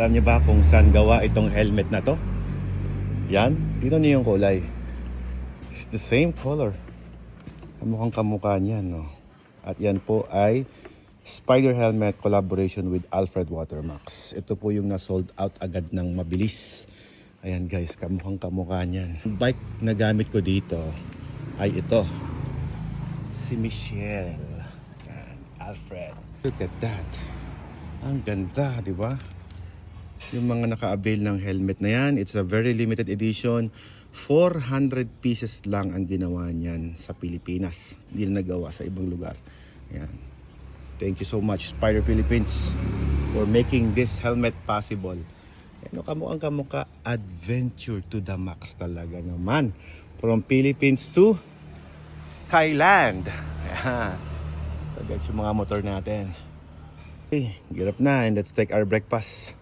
Alam niyo ba kung saan gawa itong helmet na to? Yan, tingnan niyo yung kulay. It's the same color. Kamukhang kamukha niyan, no? At yan po ay Spider Helmet collaboration with Alfred Watermax. Ito po yung na-sold out agad ng mabilis. Ayan guys, kamukhang kamukha niyan. Yung bike na gamit ko dito ay ito. Si Michelle. Yan, Alfred. Look at that. Ang ganda, di ba? Yung mga naka-avail ng helmet na yan, it's a very limited edition. 400 pieces lang ang ginawa niyan sa Pilipinas. Hindi na nagawa sa ibang lugar. Ayan. Thank you so much, Spider Philippines, for making this helmet possible. Ano kamukha adventure to the max talaga naman. From Philippines to Thailand. Ayan. So guys, yung mga motor natin. Okay, get up na and let's take our breakfast.